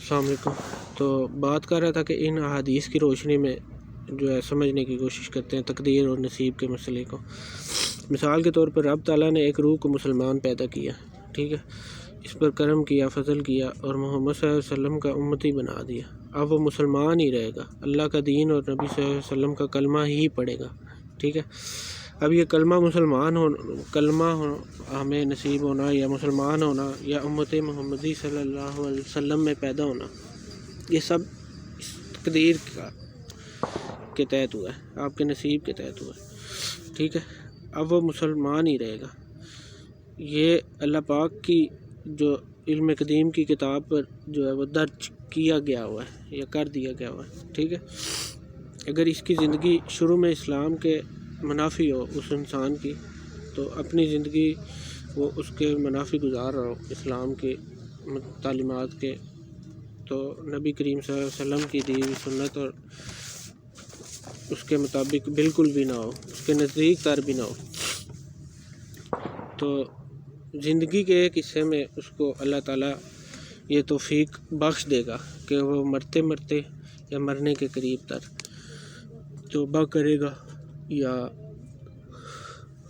السلام علیکم۔ تو بات کر رہا تھا کہ ان احادیث کی روشنی میں جو ہے سمجھنے کی کوشش کرتے ہیں تقدیر اور نصیب کے مسئلے کو۔ مثال کے طور پر رب تعالیٰ نے ایک روح کو مسلمان پیدا کیا، ٹھیک ہے، اس پر کرم کیا، فضل کیا اور محمد صلی اللہ علیہ وسلم کا امتی بنا دیا۔ اب وہ مسلمان ہی رہے گا، اللہ کا دین اور نبی صلی اللہ علیہ وسلم کا کلمہ ہی پڑھے گا، ٹھیک ہے۔ اب یہ کلمہ ہمیں نصیب ہونا یا مسلمان ہونا یا امت محمدی صلی اللہ علیہ وسلم میں پیدا ہونا، یہ سب اس تقدیر کے تحت ہوا ہے، آپ کے نصیب کے تحت ہوا ہے، ٹھیک ہے۔ اب وہ مسلمان ہی رہے گا۔ یہ اللہ پاک کی جو علم قدیم کی کتاب پر جو ہے وہ درج کیا گیا ہوا ہے یا کر دیا گیا ہوا ہے، ٹھیک ہے۔ اگر اس کی زندگی شروع میں اسلام کے منافی ہو اس انسان کی، تو اپنی زندگی وہ اس کے منافی گزار رہا ہو اسلام کی تعلیمات کے، تو نبی کریم صلی اللہ علیہ وسلم کی دی ہوئی سنت اور اس کے مطابق بالکل بھی نہ ہو، اس کے نزدیک تر بھی نہ ہو، تو زندگی کے ایک حصے میں اس کو اللہ تعالیٰ یہ توفیق بخش دے گا کہ وہ مرتے مرتے یا مرنے کے قریب تر توبہ کرے گا یا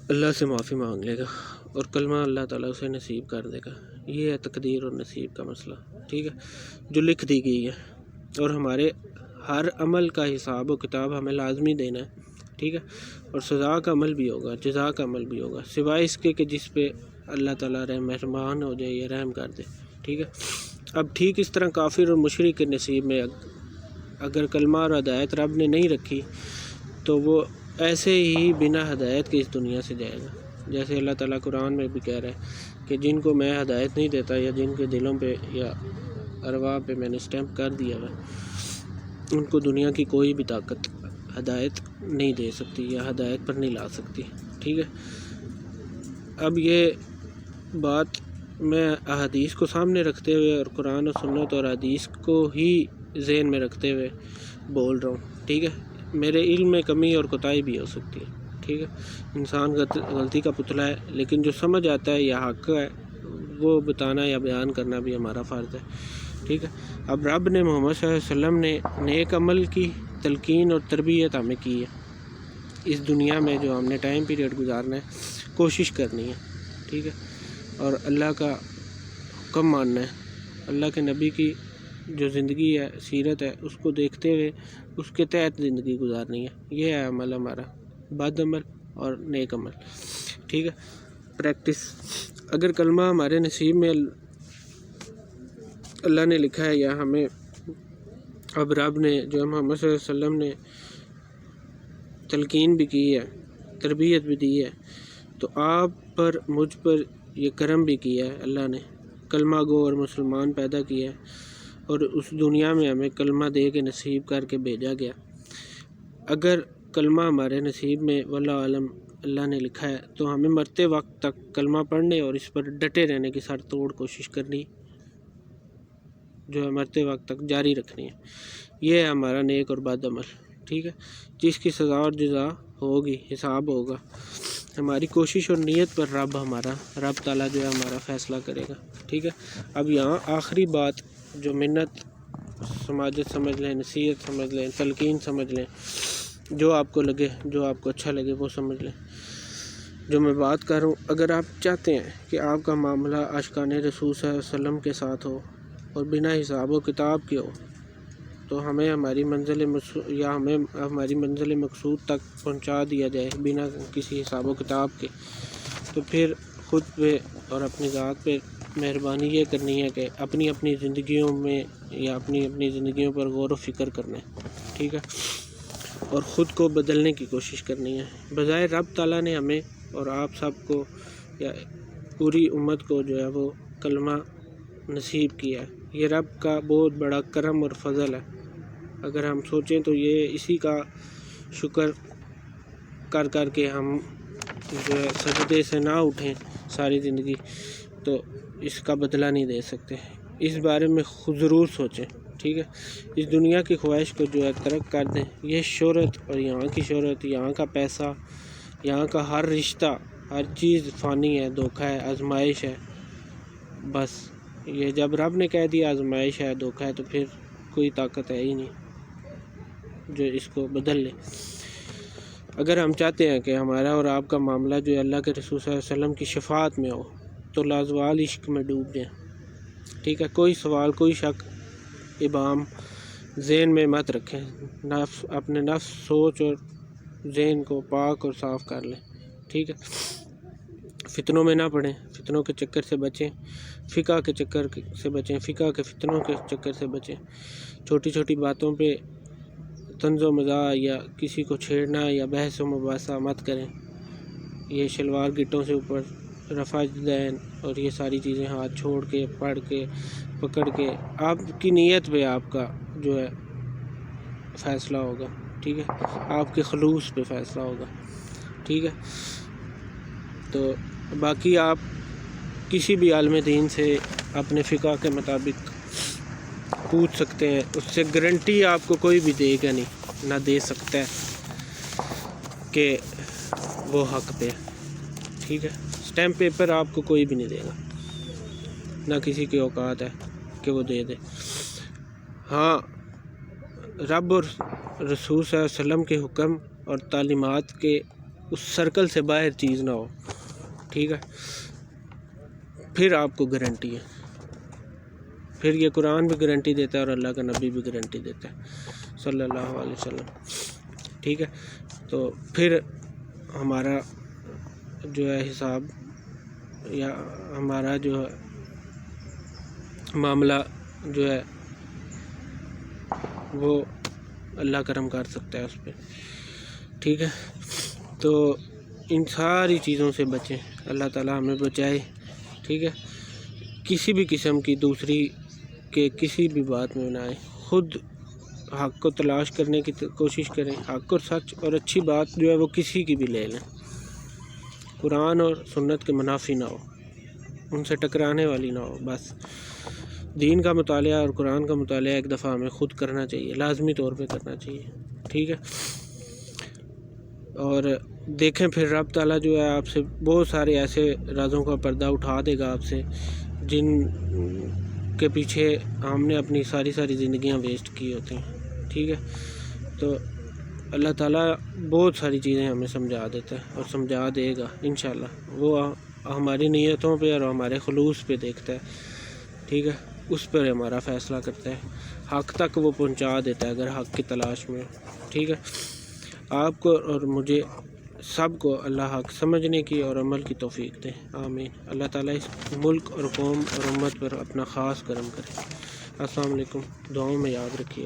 اللہ سے معافی مانگ لے گا اور کلمہ اللہ تعالیٰ اسے نصیب کر دے گا۔ یہ ہے تقدیر اور نصیب کا مسئلہ، ٹھیک ہے، جو لکھ دی گئی ہے، اور ہمارے ہر عمل کا حساب و کتاب ہمیں لازمی دینا ہے، ٹھیک ہے، اور سزا کا عمل بھی ہوگا، جزا کا عمل بھی ہوگا، سوائے اس کے کہ جس پہ اللہ تعالیٰ مہربان ہو جائے یا رحم کر دے، ٹھیک ہے۔ اب ٹھیک اس طرح کافر اور مشرک کے نصیب میں اگر کلمہ اور ہدایت رب نے نہیں رکھی تو وہ ایسے ہی بنا ہدایت کے اس دنیا سے جائے گا، جیسے اللہ تعالیٰ قرآن میں بھی کہہ رہا ہے کہ جن کو میں ہدایت نہیں دیتا یا جن کے دلوں پہ یا ارواح پہ میں نے اسٹیمپ کر دیا ہے، ان کو دنیا کی کوئی بھی طاقت ہدایت نہیں دے سکتی یا ہدایت پر نہیں لا سکتی، ٹھیک ہے۔ اب یہ بات میں احادیث کو سامنے رکھتے ہوئے اور قرآن و سنت اور حدیث کو ہی ذہن میں رکھتے ہوئے بول رہا ہوں، ٹھیک ہے۔ میرے علم میں کمی اور کوتاہی بھی ہو سکتی ہے، ٹھیک ہے، انسان غلطی کا پتلا ہے، لیکن جو سمجھ آتا ہے یا حق ہے وہ بتانا یا بیان کرنا بھی ہمارا فرض ہے، ٹھیک ہے۔ اب رب نے محمد صلی اللہ علیہ وسلم نے نیک عمل کی تلقین اور تربیت ہمیں کی ہے، اس دنیا میں جو ہم نے ٹائم پیریڈ گزارنا ہے کوشش کرنی ہے، ٹھیک ہے، اور اللہ کا حکم ماننا ہے، اللہ کے نبی کی جو زندگی ہے سیرت ہے اس کو دیکھتے ہوئے اس کے تحت زندگی گزارنی ہے۔ یہ ہے عمل ہمارا، بد عمل اور نیک عمل، ٹھیک ہے، پریکٹس۔ اگر کلمہ ہمارے نصیب میں اللہ نے لکھا ہے یا ہمیں اب رب نے جو محمد صلی اللہ علیہ وسلم نے تلقین بھی کی ہے، تربیت بھی دی ہے، تو آپ پر مجھ پر یہ کرم بھی کیا ہے، اللہ نے کلمہ گو اور مسلمان پیدا کیا ہے اور اس دنیا میں ہمیں کلمہ دے کے نصیب کر کے بھیجا گیا۔ اگر کلمہ ہمارے نصیب میں واللہ عالم اللہ نے لکھا ہے تو ہمیں مرتے وقت تک کلمہ پڑھنے اور اس پر ڈٹے رہنے کی سر توڑ کوشش کرنی جو ہے مرتے وقت تک جاری رکھنی ہے۔ یہ ہے ہمارا نیک اور بد عمل، ٹھیک ہے، جس کی سزا اور جزا ہوگی، حساب ہوگا، ہماری کوشش اور نیت پر رب تعالیٰ جو ہے ہمارا فیصلہ کرے گا، ٹھیک ہے۔ اب یہاں آخری بات جو منت سماجت سمجھ لیں، نصیحت سمجھ لیں، تلقین سمجھ لیں، جو آپ کو لگے، جو آپ کو اچھا لگے وہ سمجھ لیں، جو میں بات کر رہا ہوں۔ اگر آپ چاہتے ہیں کہ آپ کا معاملہ عاشقان رسول صلی اللہ علیہ وسلم کے ساتھ ہو اور بنا حساب و کتاب کے ہو، تو ہمیں ہماری منزل مقصود تک پہنچا دیا جائے بنا کسی حساب و کتاب کے، تو پھر خود پہ اور اپنی ذات پہ مہربانی یہ کرنی ہے کہ اپنی زندگیوں میں یا اپنی زندگیوں پر غور و فکر کرنا ہے، ٹھیک ہے، اور خود کو بدلنے کی کوشش کرنی ہے۔ بظاہر رب تعالیٰ نے ہمیں اور آپ سب کو یا پوری امت کو جو ہے وہ کلمہ نصیب کیا ہے، یہ رب کا بہت بڑا کرم اور فضل ہے۔ اگر ہم سوچیں تو یہ اسی کا شکر کر کے ہم جو ہے سجدے سے نہ اٹھیں ساری زندگی تو اس کا بدلہ نہیں دے سکتے۔ اس بارے میں ضرور سوچیں، ٹھیک ہے، اس دنیا کی خواہش کو جو ہے ترک کر دیں۔ یہ شہرت اور یہاں کی شہرت، یہاں کا پیسہ، یہاں کا ہر رشتہ، ہر چیز فانی ہے، دھوکہ ہے، آزمائش ہے، بس یہ جب رب نے کہہ دیا آزمائش ہے، دھوکہ ہے، تو پھر کوئی طاقت ہے ہی نہیں جو اس کو بدل لے۔ اگر ہم چاہتے ہیں کہ ہمارا اور آپ کا معاملہ جو اللہ کے رسول صلی اللہ علیہ وسلم کی شفاعت میں ہو، تو لازوال عشق میں ڈوب جائیں، ٹھیک ہے؟ کوئی سوال، کوئی شک، ابہام ذہن میں مت رکھیں، اپنے نفس، سوچ اور ذہن کو پاک اور صاف کر لیں، ٹھیک ہے؟ فتنوں میں نہ پڑیں، فتنوں کے چکر سے بچیں، فقہ کے چکر سے بچیں، فقہ کے فتنوں کے چکر سے بچیں، چھوٹی چھوٹی باتوں پہ طنز و مزاح یا کسی کو چھیڑنا یا بحث و مباحثہ مت کریں۔ یہ شلوار گٹوں سے اوپر، رفع دین اور یہ ساری چیزیں ہاتھ چھوڑ کے، پڑھ کے، پکڑ کے، آپ کی نیت پہ آپ کا جو ہے فیصلہ ہوگا، ٹھیک ہے؟ آپ کے خلوص پہ فیصلہ ہوگا، ٹھیک ہے؟ تو باقی آپ کسی بھی عالم دین سے اپنے فقہ کے مطابق پوچھ سکتے ہیں، اس سے گارنٹی آپ کو کوئی بھی دے گا نہیں، نہ دے سکتا ہے کہ وہ حق پہ، ٹھیک ہے؟ سٹیمپ پیپر آپ کو کوئی بھی نہیں دے گا، نہ کسی کی اوقات ہے کہ وہ دے دے۔ ہاں، رب اور رسول صلی اللہ علیہ وسلم کے حکم اور تعلیمات کے اس سرکل سے باہر چیز نہ ہو، ٹھیک ہے؟ پھر آپ کو گارنٹی ہے، پھر یہ قرآن بھی گارنٹی دیتا ہے اور اللہ کا نبی بھی گارنٹی دیتا ہے صلی اللہ علیہ وسلم، ٹھیک ہے؟ تو پھر ہمارا جو ہے حساب یا ہمارا جو ہے معاملہ جو ہے وہ اللہ کرم کر سکتا ہے اس پہ، ٹھیک ہے؟ تو ان ساری چیزوں سے بچیں، اللہ تعالیٰ ہمیں بچائے، ٹھیک ہے؟ کسی بھی قسم کی دوسری کے کسی بھی بات میں نہ آئے، خود حق کو تلاش کرنے کی کوشش کریں، حق اور سچ اور اچھی بات جو ہے وہ کسی کی بھی لے لیں، قرآن اور سنت کے منافی نہ ہو، ان سے ٹکرانے والی نہ ہو۔ بس دین کا مطالعہ اور قرآن کا مطالعہ ایک دفعہ ہمیں خود کرنا چاہیے، لازمی طور پہ کرنا چاہیے، ٹھیک ہے؟ اور دیکھیں پھر رب تعالیٰ جو ہے آپ سے بہت سارے ایسے رازوں کا پردہ اٹھا دے گا آپ سے، جن کے پیچھے ہم نے اپنی ساری زندگیاں ویسٹ کی ہوتی ہیں، ٹھیک ہے؟ تو اللہ تعالیٰ بہت ساری چیزیں ہمیں سمجھا دیتا ہے اور سمجھا دے گا انشاءاللہ، وہ ہماری نیتوں پہ اور ہمارے خلوص پہ دیکھتا ہے، ٹھیک ہے؟ اس پر ہمارا فیصلہ کرتا ہے، حق تک وہ پہنچا دیتا ہے اگر حق کی تلاش میں، ٹھیک ہے؟ آپ کو اور مجھے سب کو اللہ حق سمجھنے کی اور عمل کی توفیق دے، آمین۔ اللہ تعالیٰ اس ملک اور قوم اور امت پر اپنا خاص کرم کرے۔ السلام علیکم، دعاؤں میں یاد رکھیے۔